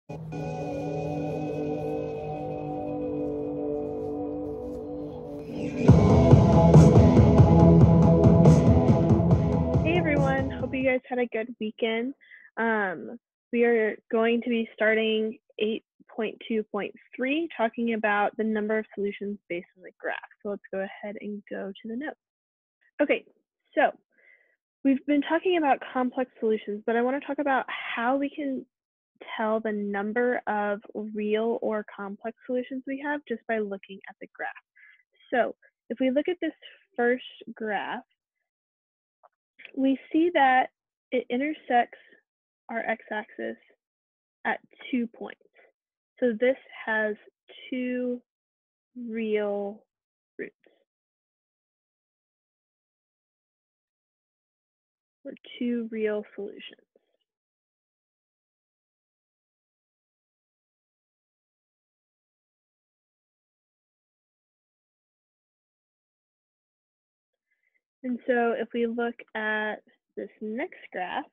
Hey everyone, hope you guys had a good weekend. We are going to be starting 8.2.3, talking about the number of solutions based on the graph. So let's go ahead and go to the notes. Okay, so we've been talking about complex solutions, but I want to talk about how we can tell the number of real or complex solutions we have just by looking at the graph. So if we look at this first graph, we see that it intersects our x-axis at 2 points. So this has two real roots, or two real solutions. And so if we look at this next graph,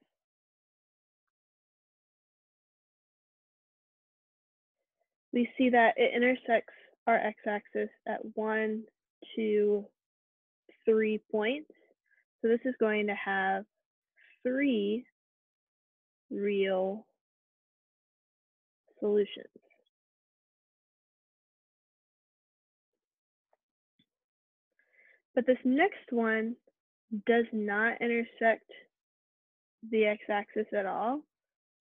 we see that it intersects our x-axis at 1, 2, 3 points. So this is going to have 3 real solutions. But this next one does not intersect the x-axis at all.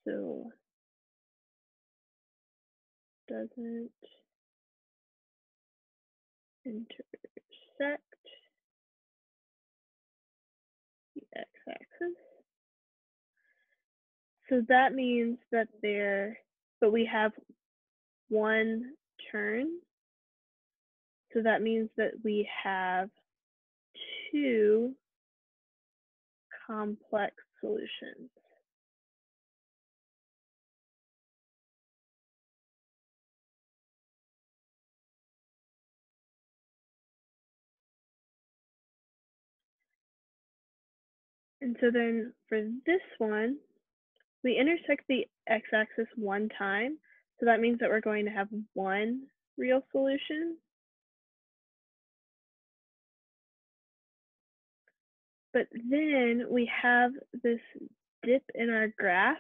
So doesn't intersect the x-axis. So that means that but we have one turn. So that means that we have two complex solutions. And so then for this one, we intersect the x-axis one time. So that means that we're going to have one real solution. But then we have this dip in our graph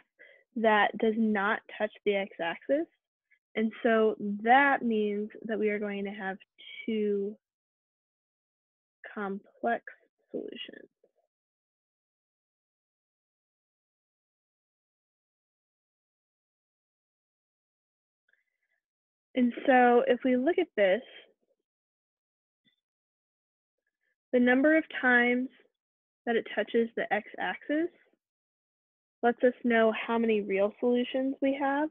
that does not touch the x-axis. And so that means that we are going to have two complex solutions. And so if we look at this, the number of times that it touches the x-axis lets us know how many real solutions we have.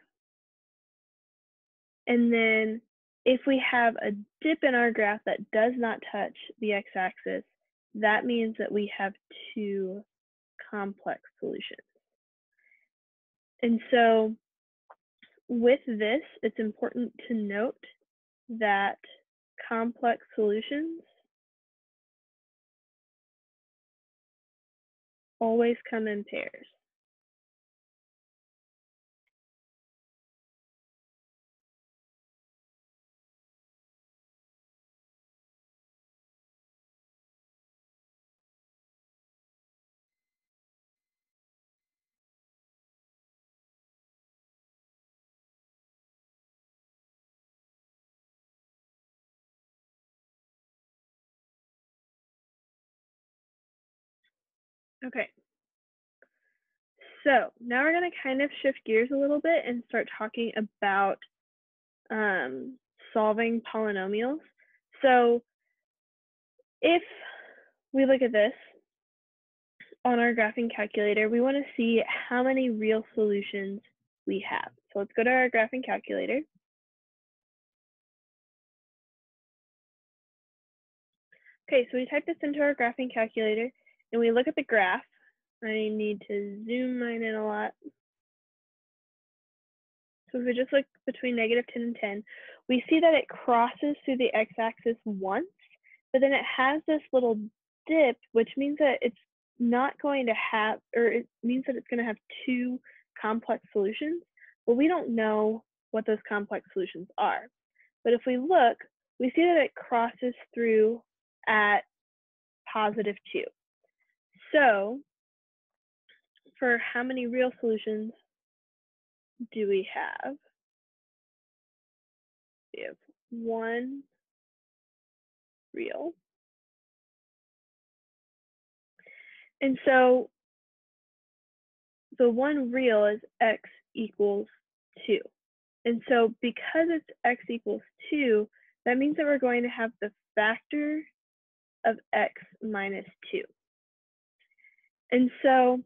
And then if we have a dip in our graph that does not touch the x-axis, that means that we have two complex solutions. And so with this, it's important to note that complex solutions always come in pairs. Okay. So now we're going to kind of shift gears a little bit and start talking about solving polynomials. So if we look at this on our graphing calculator, we want to see how many real solutions we have. So let's go to our graphing calculator. Okay, so we type this into our graphing calculator and we look at the graph. I need to zoom mine in a lot. So if we just look between -10 and 10, we see that it crosses through the x-axis once, but then it has this little dip, which means that it's not going to have, or it means that it's going to have two complex solutions. Well, we don't know what those complex solutions are. But if we look, we see that it crosses through at positive 2. So for how many real solutions do we have? We have 1 real. And so the 1 real is x equals 2. And so because it's x equals 2, that means that we're going to have the factor of x minus 2. And so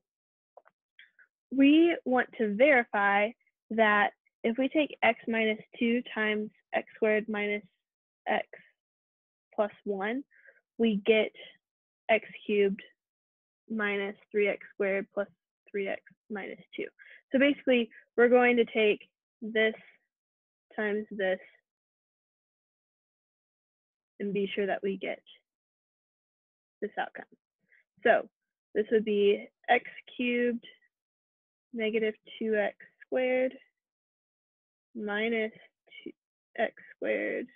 we want to verify that if we take x minus 2 times x squared minus x plus 1, we get x cubed minus 3x squared plus 3x minus 2. So basically, we're going to take this times this and be sure that we get this outcome. So this would be x cubed negative 2x squared minus 2x squared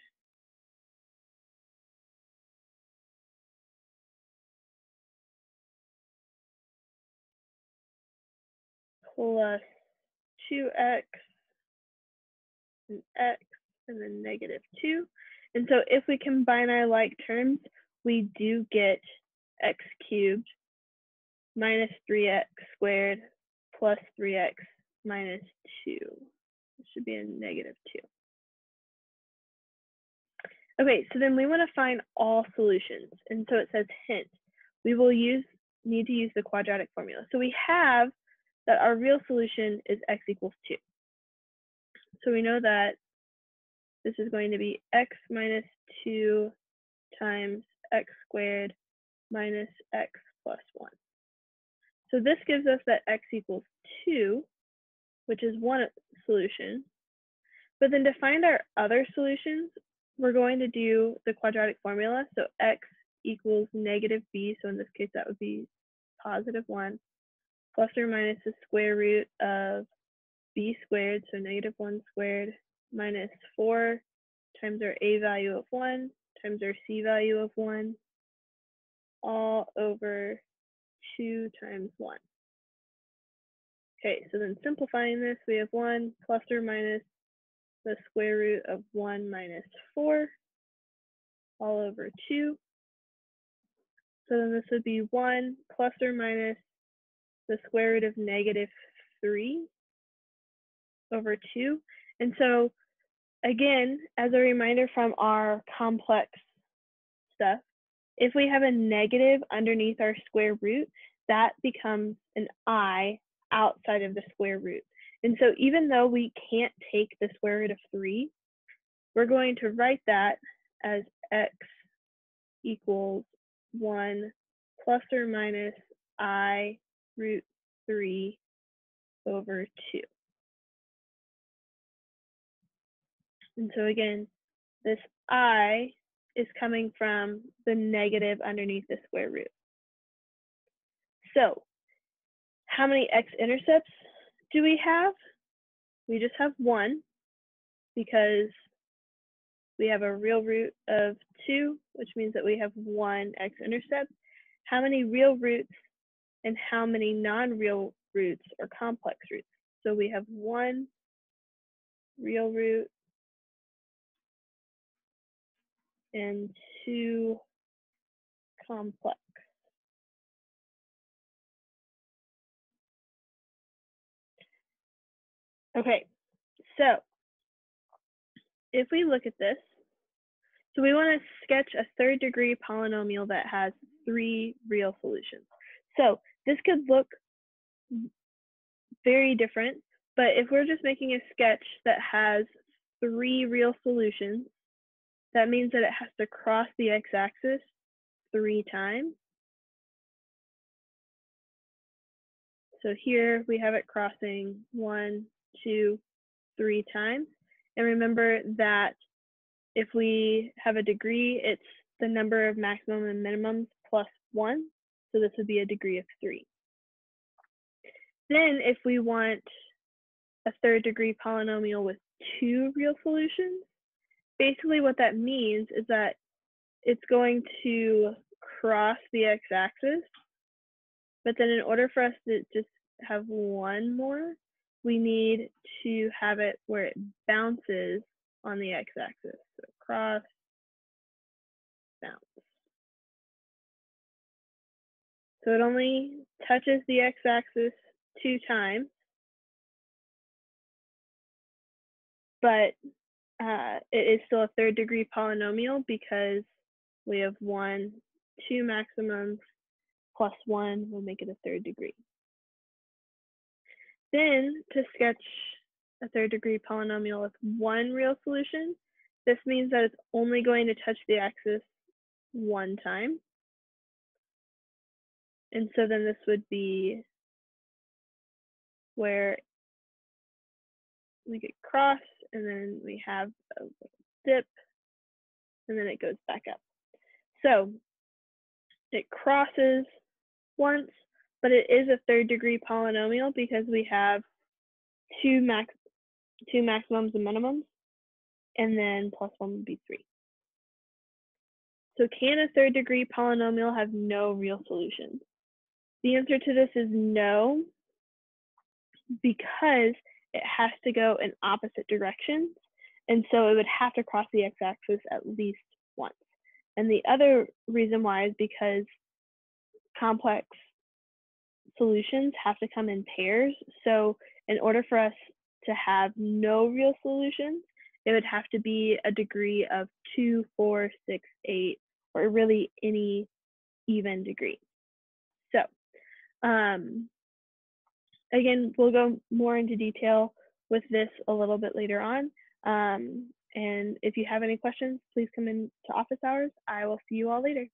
plus 2x and x and then negative 2. And so if we combine our like terms, we do get x cubed minus 3x squared plus 3x minus 2. It should be a negative 2. Okay, so then we want to find all solutions. And so it says hint. We will need to use the quadratic formula. So we have that our real solution is x equals 2. So we know that this is going to be x minus 2 times x squared minus x plus 1. So this gives us that x equals 2, which is one solution. But then to find our other solutions, we're going to do the quadratic formula. So x equals negative b, so in this case that would be positive 1, plus or minus the square root of b squared, so negative 1 squared, minus 4 times our a value of 1 times our c value of 1, all over 2 times 1. Okay, so then simplifying this, we have 1 plus or minus the square root of 1 minus 4, all over 2. So then this would be 1 plus or minus the square root of negative 3 over 2. And so again, as a reminder from our complex stuff, if we have a negative underneath our square root, that becomes an I outside of the square root. And so even though we can't take the square root of 3, we're going to write that as x equals 1 plus or minus I root 3 over 2. And so again, this I is coming from the negative underneath the square root. So how many x-intercepts do we have? We just have 1 because we have a real root of 2, which means that we have 1 x-intercept. How many real roots and how many non-real roots or complex roots? So we have 1 real root and 2 complex. Okay, so if we look at this, so we want to sketch a third degree polynomial that has 3 real solutions. So this could look very different, but if we're just making a sketch that has 3 real solutions, that means that it has to cross the x-axis 3 times. So here we have it crossing 1, 2, 3 times. And remember that if we have a degree, it's the number of maximum and minimums plus 1. So this would be a degree of 3. Then if we want a third degree polynomial with 2 real solutions. Basically what that means is that it's going to cross the x-axis, but then in order for us to just have one more, we need to have it where it bounces on the x-axis. So cross, bounce. So it only touches the x-axis 2 times, but it is still a third degree polynomial because we have 1, 2 maximums plus 1 will make it a third degree. Then to sketch a third degree polynomial with 1 real solution, this means that it's only going to touch the axis 1 time. And so then this would be where we get cross, and then we have a little dip, and then it goes back up. So it crosses once, but it is a third degree polynomial because we have two maximums and minimums, and then plus 1 would be 3. So can a third degree polynomial have no real solutions? The answer to this is no, because it has to go in opposite directions, and so it would have to cross the x-axis at least once. And the other reason why is because complex solutions have to come in pairs. So in order for us to have no real solutions, it would have to be a degree of 2, 4, 6, 8, or really any even degree. So again, we'll go more into detail with this a little bit later on. And if you have any questions, please come into office hours. I will see you all later.